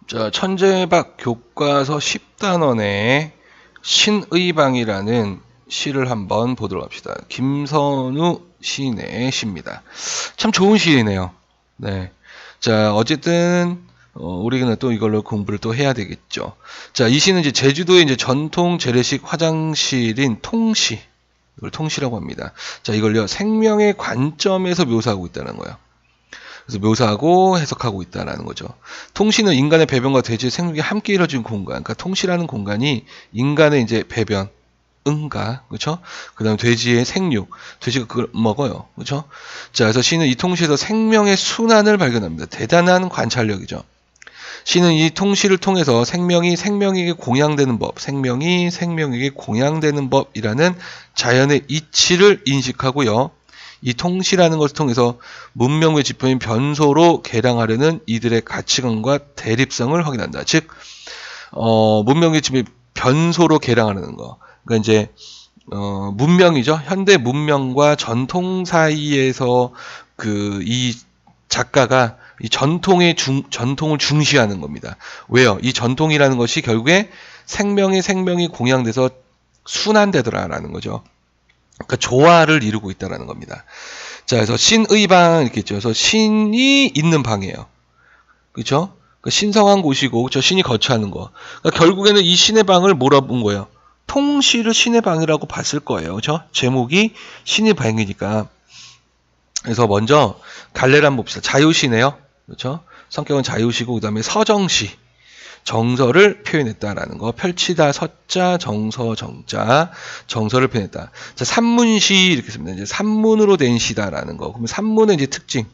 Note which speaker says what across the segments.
Speaker 1: 자, 천재박 교과서 10단원의 신의방이라는 시를 한번 보도록 합시다. 김선우 시인의 시입니다. 참 좋은 시이네요. 네. 자, 어쨌든 우리는 또 이걸로 공부를 또 해야 되겠죠. 자, 이 시는 이제 제주도의 이제 전통 재래식 화장실인 통시, 이걸 통시라고 합니다. 자, 이걸요 생명의 관점에서 묘사하고 있다는 거예요. 그래서 묘사하고 해석하고 있다라는 거죠. 통시는 인간의 배변과 돼지의 생육이 함께 이루어진 공간. 그러니까 통시라는 공간이 인간의 이제 배변, 응가, 그렇죠? 그다음 돼지의 생육, 돼지가 그걸 먹어요, 그렇죠? 자, 그래서 시는 이 통시에서 생명의 순환을 발견합니다. 대단한 관찰력이죠. 시는 이 통시를 통해서 생명이 생명에게 공양되는 법, 생명이 생명에게 공양되는 법이라는 자연의 이치를 인식하고요. 이 통시라는 것을 통해서 문명의 지표인 변소로 개량하려는 이들의 가치관과 대립성을 확인한다. 즉, 문명의 지표인 변소로 개량하려는 거. 그러니까 이제 문명이죠. 현대 문명과 전통 사이에서 이 작가가 이 전통을 중시하는 겁니다. 왜요? 이 전통이라는 것이 결국에 생명이 공양돼서 순환되더라라는 거죠. 그러니까 조화를 이루고 있다라는 겁니다. 자, 그래서 신의 방 이렇게 있죠. 그래서 신이 있는 방이에요. 그렇죠? 그러니까 신성한 곳이고 저 신이 거처하는 거. 그러니까 결국에는 이 신의 방을 뭐라 본 거예요? 통시를 신의 방이라고 봤을 거예요. 그렇죠? 제목이 신의 방이니까. 그래서 먼저 갈래를 한번 봅시다. 자유시네요. 그렇죠? 성격은 자유시고 그다음에 서정시. 정서를 표현했다라는 거. 펼치다 서자, 정서 정자, 정서를 표현했다. 자, 산문시 이렇게 씁니다. 이제 산문으로 된 시다라는 거. 그러면 산문의 이제 특징.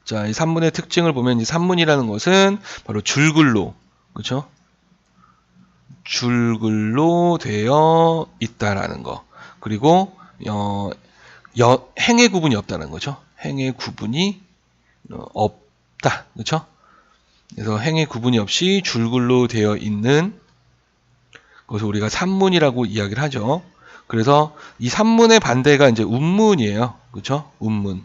Speaker 1: 자, 이 산문의 특징을 보면 이 산문이라는 것은 바로 줄글로, 그렇죠? 줄글로 되어 있다라는 거. 그리고 행의 구분이 없다는 거죠. 행의 구분이 없다, 그렇죠? 그래서 행의 구분이 없이 줄글로 되어 있는 것을 우리가 산문이라고 이야기를 하죠. 그래서 이 산문의 반대가 이제 운문이에요. 그렇죠? 운문.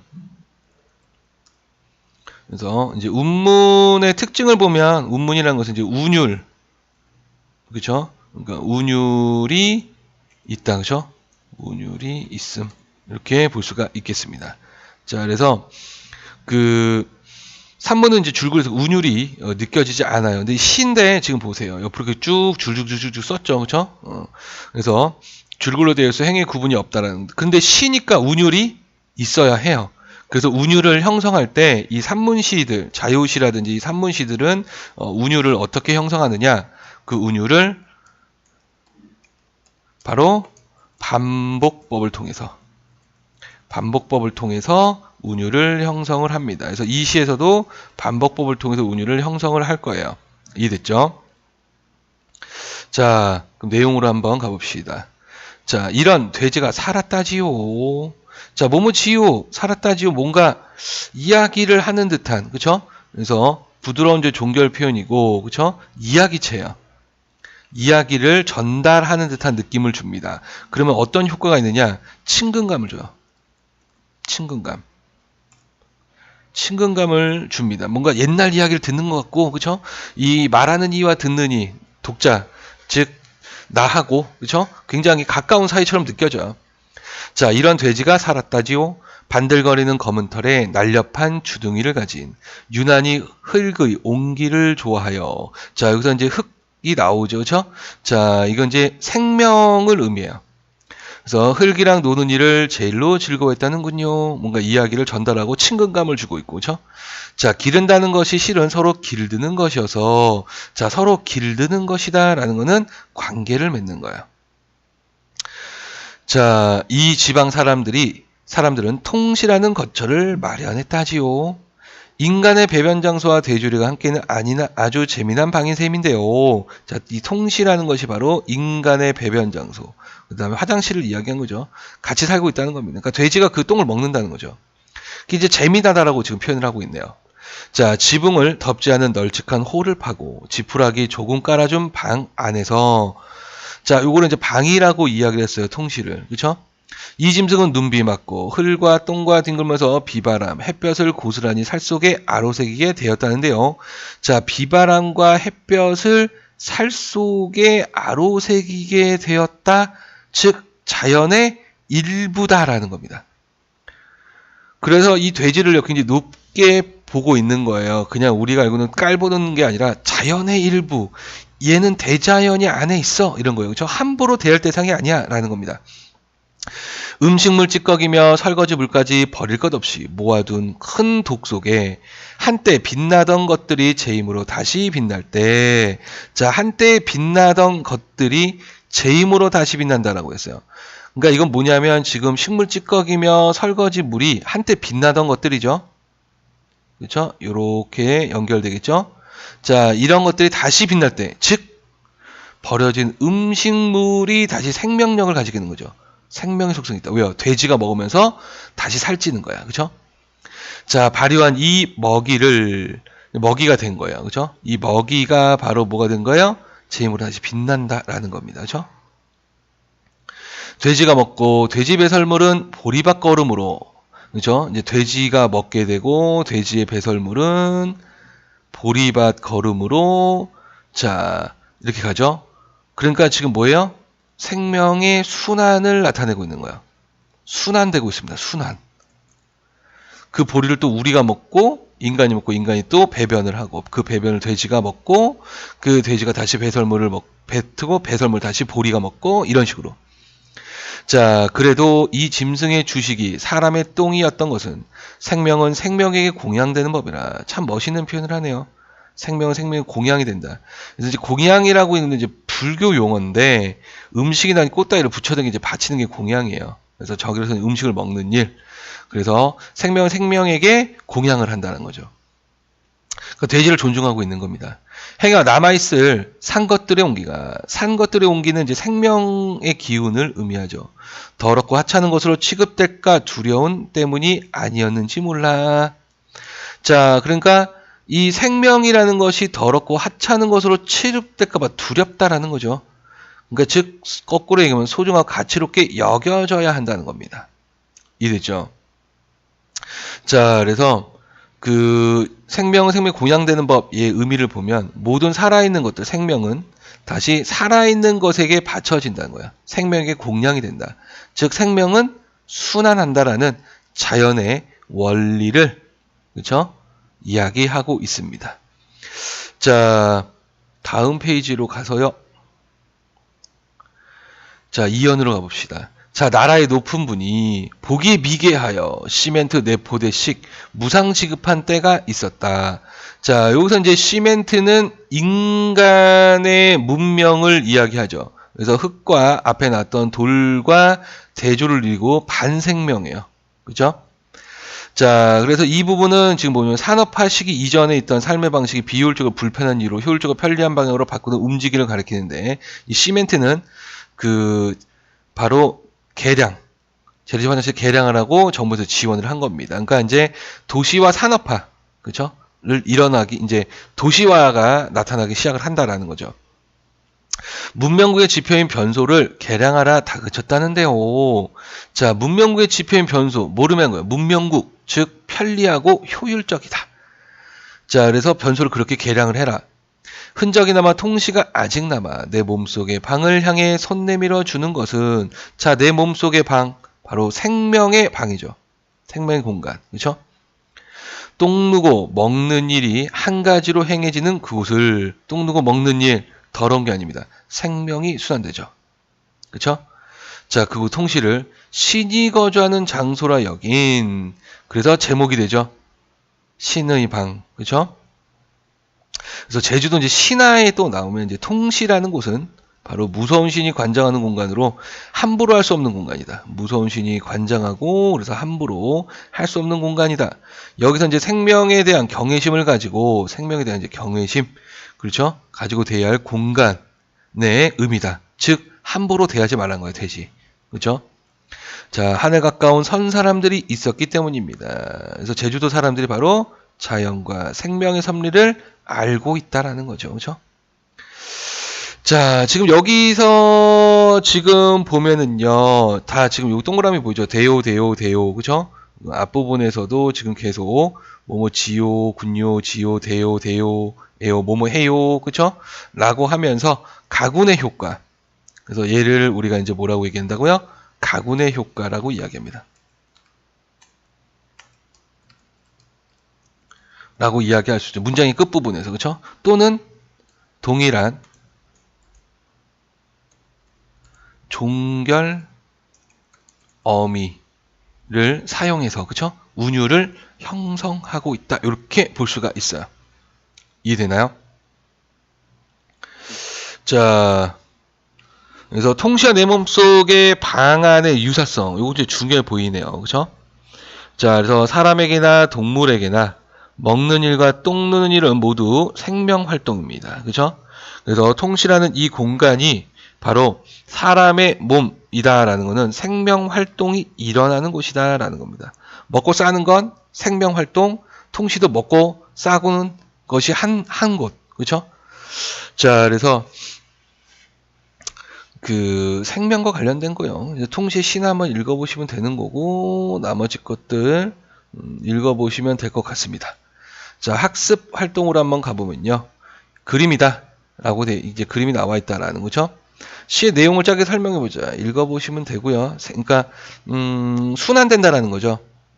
Speaker 1: 그래서 이제 운문의 특징을 보면 운문이라는 것은 이제 운율. 그렇죠? 그러니까 운율이 있다. 그렇죠? 운율이 있음. 이렇게 볼 수가 있겠습니다. 자, 그래서 산문은 이제 줄글에서 운율이 느껴지지 않아요. 근데 시인데 지금 보세요. 옆으로 이렇게 쭉 줄줄줄줄 썼죠. 그렇죠? 그래서 줄글로 되어 있어 행의 구분이 없다라는. 근데 시니까 운율이 있어야 해요. 그래서 운율을 형성할 때 이 산문시들, 자유시라든지 이 산문시들은 운율을 어떻게 형성하느냐? 그 운율을 바로 반복법을 통해서 운율을 형성을 합니다. 그래서 이 시에서도 반복법을 통해서 운율을 형성을 할 거예요. 이해됐죠? 자, 그럼 내용으로 한번 가봅시다. 자, 이런 돼지가 살았다지요. 자, 뭐뭐지요, 살았다지요. 뭔가 이야기를 하는 듯한, 그쵸? 그래서 부드러운 종결 표현이고, 그쵸? 이야기체야. 이야기를 전달하는 듯한 느낌을 줍니다. 그러면 어떤 효과가 있느냐? 친근감을 줘요. 친근감을 줍니다. 뭔가 옛날 이야기를 듣는 것 같고, 그쵸? 이 말하는 이와 듣는 이, 독자, 즉, 나하고, 그쵸? 굉장히 가까운 사이처럼 느껴져요. 자, 이런 돼지가 살았다지요. 반들거리는 검은 털에 날렵한 주둥이를 가진 유난히 흙의 온기를 좋아하여. 자, 여기서 이제 흙이 나오죠. 그쵸? 자, 이건 이제 생명을 의미해요. 그래서 흙이랑 노는 일을 제일로 즐거워했다는군요. 뭔가 이야기를 전달하고 친근감을 주고 있고, 그렇죠? 자, 기른다는 것이 실은 서로 길드는 것이어서, 자, 서로 길드는 것이다라는 것은 관계를 맺는 거예요. 자, 이 지방 사람들은 통시라는 거처를 마련했다지요. 인간의 배변 장소와 대조리가 함께는 아주 재미난 방인 셈인데요. 자, 이 통시라는 것이 바로 인간의 배변 장소. 그 다음에 화장실을 이야기한 거죠. 같이 살고 있다는 겁니다. 그러니까 돼지가 그 똥을 먹는다는 거죠. 그게 이제 재미나다라고 지금 표현을 하고 있네요. 자, 지붕을 덮지 않은 널찍한 홀을 파고 지푸라기 조금 깔아준 방 안에서, 자, 요거는 이제 방이라고 이야기를 했어요. 통시를. 그쵸? 이 짐승은 눈비 맞고 흘과 똥과 뒹굴면서 비바람, 햇볕을 고스란히 살 속에 아로새기게 되었다는데요. 자, 비바람과 햇볕을 살 속에 아로새기게 되었다. 즉 자연의 일부다라는 겁니다. 그래서 이 돼지를 굉장히 높게 보고 있는 거예요. 그냥 우리가 알고는 깔보는 게 아니라 자연의 일부. 얘는 대자연이 안에 있어. 이런 거예요. 그렇죠? 함부로 대할 대상이 아니야. 라는 겁니다. 음식물 찌꺼기며 설거지 물까지 버릴 것 없이 모아둔 큰 독 속에 한때 빛나던 것들이 제 힘으로 다시 빛날 때, 자, 한때 빛나던 것들이 제 힘으로 다시 빛난다라고 했어요. 그러니까 이건 뭐냐면 지금 식물 찌꺼기며 설거지 물이 한때 빛나던 것들이죠. 그렇죠? 요렇게 연결되겠죠? 자, 이런 것들이 다시 빛날 때, 즉 버려진 음식물이 다시 생명력을 가지게 되는 거죠. 생명의 속성이 있다. 왜요? 돼지가 먹으면서 다시 살찌는 거야. 그렇죠? 자, 발효한 이 먹이가 된 거예요. 그렇죠? 이 먹이가 바로 뭐가 된 거예요? 제 힘으로 다시 빛난다라는 겁니다. 그렇죠? 돼지가 먹고 돼지 배설물은 보리밥 거름으로, 그렇죠? 이제 돼지가 먹게 되고 돼지의 배설물은 보리밥 거름으로, 자, 이렇게 가죠. 그러니까 지금 뭐예요? 생명의 순환을 나타내고 있는 거야. 순환되고 있습니다. 순환. 그 보리를 또 우리가 먹고 인간이 먹고 인간이 또 배변을 하고 그 배변을 돼지가 먹고 그 돼지가 다시 배설물을 뱉고 배설물 다시 보리가 먹고 이런 식으로. 자, 그래도 이 짐승의 주식이 사람의 똥이었던 것은 생명은 생명에게 공양되는 법이라 참 멋있는 표현을 하네요. 생명은 생명의 공양이 된다. 그래서 이제 공양이라고 있는 이제 불교 용어인데 음식이나 꽃다위를 붙여서 이제 바치는 게 공양이에요. 그래서 저기서는 음식을 먹는 일. 그래서 생명은 생명에게 공양을 한다는 거죠. 그 돼지를 존중하고 있는 겁니다. 행여 남아있을 산 것들의 온기는 이제 생명의 기운을 의미하죠. 더럽고 하찮은 것으로 취급될까 두려운 때문이 아니었는지 몰라. 자, 그러니까 이 생명이라는 것이 더럽고 하찮은 것으로 취급될까봐 두렵다라는 거죠. 그러니까 즉 거꾸로 얘기하면 소중하고 가치롭게 여겨져야 한다는 겁니다. 이해됐죠? 자, 그래서 그 생명은 생명이 공양되는 법의 의미를 보면 모든 살아있는 것들, 생명은 다시 살아있는 것에게 바쳐진다는 거야. 생명에게 공양이 된다. 즉 생명은 순환한다라는 자연의 원리를, 그렇죠? 이야기하고 있습니다. 자, 다음 페이지로 가서요. 자, 이연으로 가봅시다. 자, 나라의 높은 분이 보기에 미개하여 시멘트 4포대씩 무상 지급한 때가 있었다. 자, 여기서 이제 시멘트는 인간의 문명을 이야기하죠. 그래서 흙과 앞에 놨던 돌과 대조를 이루고 반생명이에요. 그죠? 자, 그래서 이 부분은 지금 보면 산업화 시기 이전에 있던 삶의 방식이 비효율적으로 불편한 이유로 효율적으로 편리한 방향으로 바꾸는 움직임을 가리키는데 이 시멘트는 그 바로 개량, 재래식 화장실 개량을 하고 정부에서 지원을 한 겁니다. 그러니까 이제 도시화 산업화, 그렇죠? 를 일어나기, 이제 도시화가 나타나기 시작을 한다라는 거죠. 문명국의 지표인 변소를 개량하라 다그쳤다는데요. 자, 문명국의 지표인 변소, 모르면 거예요. 문명국, 즉 편리하고 효율적이다. 자, 그래서 변소를 그렇게 개량을 해라. 흔적이 남아 통시가 아직 남아 내 몸속의 방을 향해 손 내밀어 주는 것은, 자, 내 몸속의 방, 바로 생명의 방이죠. 생명의 공간, 그렇죠? 똥 누고 먹는 일이 한 가지로 행해지는 그곳을, 똥 누고 먹는 일, 더러운 게 아닙니다. 생명이 순환되죠. 그렇죠? 자, 그곳 통시를 신이 거주하는 장소라 여긴, 그래서 제목이 되죠. 신의 방, 그렇죠? 그래서 제주도 이제 신화에 또 나오면 이제 통시라는 곳은 바로 무서운 신이 관장하는 공간으로 함부로 할 수 없는 공간이다. 무서운 신이 관장하고 그래서 함부로 할 수 없는 공간이다. 여기서 이제 생명에 대한 경외심을 가지고, 생명에 대한 이제 경외심, 그렇죠? 가지고 대해야 할 공간의 의미다. 즉 함부로 대하지 말라는 거예요, 돼지. 그렇죠? 자, 하늘 가까운 선 사람들이 있었기 때문입니다. 그래서 제주도 사람들이 바로 자연과 생명의 섭리를 알고 있다라는 거죠. 그렇죠? 자, 지금 여기서 지금 보면은요, 다 지금 요 동그라미 보이죠? 대요, 대요, 대요, 그죠? 앞부분에서도 지금 계속 뭐뭐 지요, 군요, 지요, 대요, 대요, 에요, 뭐뭐 해요, 그죠? 라고 하면서 가군의 효과. 그래서 얘를 우리가 이제 뭐라고 얘기한다고요? 가군의 효과라고 이야기합니다. 라고 이야기할 수 있죠. 문장의 끝부분에서, 그죠? 또는 동일한 종결 어미를 사용해서, 그쵸? 운율을 형성하고 있다. 이렇게 볼 수가 있어요. 이해되나요? 자, 그래서 통시와 내 몸속의 방안의 유사성, 이거 이제 중요해 보이네요. 그쵸? 자, 그래서 사람에게나 동물에게나 먹는 일과 똥 누는 일은 모두 생명 활동입니다. 그죠? 그래서 통시라는 이 공간이 바로 사람의 몸이다라는 것은 생명 활동이 일어나는 곳이다라는 겁니다. 먹고 싸는 건 생명 활동, 통시도 먹고 싸고는 것이 한 곳. 그죠? 자, 그래서 그 생명과 관련된 거요. 통시 시나 한번 읽어보시면 되는 거고 나머지 것들 읽어보시면 될 것 같습니다. 자, 학습 활동으로 한번 가보면요. 그림이다 라고 이제 그림이 나와 있다라는 거죠. 시의 내용을 짧게 설명해 보자. 읽어보시면 되고요. 그러니까 순환된다라는 거죠.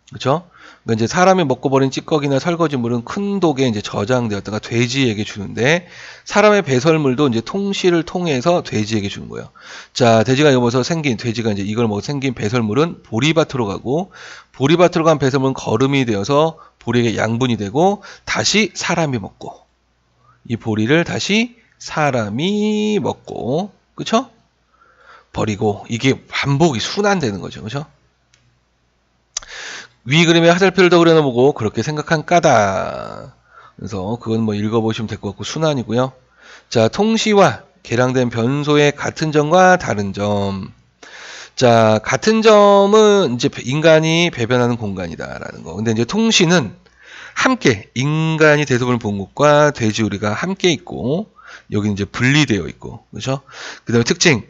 Speaker 1: 그렇죠? 그러니까 이제 사람이 먹고 버린 찌꺼기나 설거지물은 큰 독에 이제 저장되었다가 돼지에게 주는데 사람의 배설물도 이제 통시를 통해서 돼지에게 주는 거예요. 자, 돼지가 여기서 생긴 돼지가 이제 이걸 먹어 생긴 배설물은 보리밭으로 가고 보리밭으로 간 배설물은 거름이 되어서 보리에게 양분이 되고 다시 사람이 먹고 이 보리를 다시 사람이 먹고 그쵸? 버리고 이게 반복이 순환되는 거죠. 그쵸? 위 그림에 화살표를 더 그려놓고 그렇게 생각한 까다. 그래서 그건 뭐 읽어보시면 될 것 같고 순환이고요. 자, 통시와 개량된 변소의 같은 점과 다른 점. 자, 같은 점은 이제 인간이 배변하는 공간이다라는 거. 근데 이제 통시는 함께 인간이 대소변을 본 곳과 돼지우리가 함께 있고 여기 이제 분리되어 있고 그렇죠? 그다음에 특징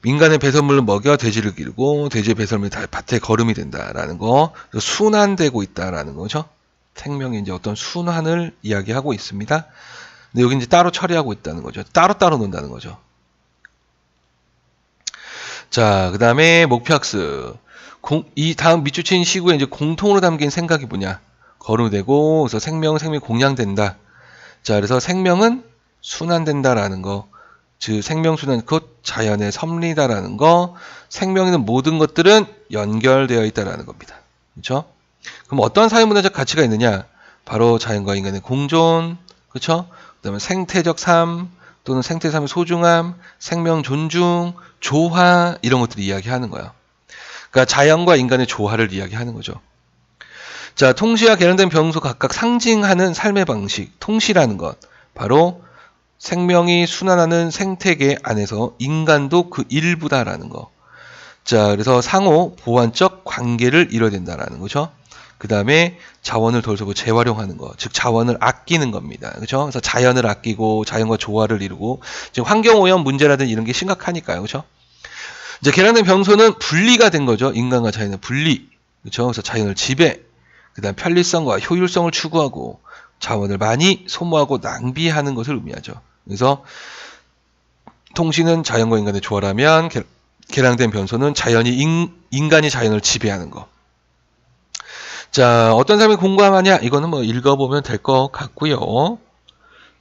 Speaker 1: 인간의 배설물을 먹여 돼지를 기르고 돼지의 배설물이 다 밭에 거름이 된다라는 거 순환되고 있다라는 거죠. 생명의 이제 어떤 순환을 이야기하고 있습니다. 근데 여기 이제 따로 처리하고 있다는 거죠. 따로따로 논다는 거죠. 자, 그 다음에 목표학습. 이 다음 밑줄친 시구에 이제 공통으로 담긴 생각이 뭐냐? 거름되고, 그래서 생명이 공양된다. 자, 그래서 생명은 순환된다라는 거. 즉, 생명순환, 곧 자연의 섭리다라는 거. 생명 있는 모든 것들은 연결되어 있다라는 겁니다. 그렇죠? 그럼 어떤 사회문화적 가치가 있느냐? 바로 자연과 인간의 공존, 그렇죠? 그다음에 생태적 삶 또는 생태삶의 소중함, 생명 존중, 조화 이런 것들을 이야기하는 거야. 그러니까 자연과 인간의 조화를 이야기하는 거죠. 자, 통시와 개량된 병소 각각 상징하는 삶의 방식, 통시라는 것 바로 생명이 순환하는 생태계 안에서 인간도 그 일부다라는 거. 자, 그래서 상호 보완적 관계를 이뤄야 된다라는 거죠. 그 다음에 자원을 덜 쓰고 재활용하는 거, 즉 자원을 아끼는 겁니다. 그렇죠? 그래서 자연을 아끼고 자연과 조화를 이루고 지금 환경오염 문제라든지 이런 게 심각하니까요. 그렇죠? 이제 개량된 병소는 분리가 된 거죠. 인간과 자연의 분리. 그렇죠? 그래서 자연을 지배, 그다음 편리성과 효율성을 추구하고 자원을 많이 소모하고 낭비하는 것을 의미하죠. 그래서 통신은 자연과 인간의 조화라면 개량된 변소는 인간이 자연을 지배하는 거. 자, 어떤 사람이 공감하냐? 이거는 뭐 읽어보면 될 것 같고요.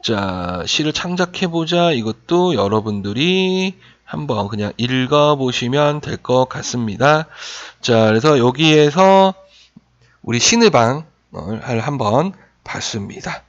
Speaker 1: 자, 시를 창작해보자. 이것도 여러분들이 한번 그냥 읽어보시면 될 것 같습니다. 자, 그래서 여기에서 우리 신의방을 한번 봤습니다.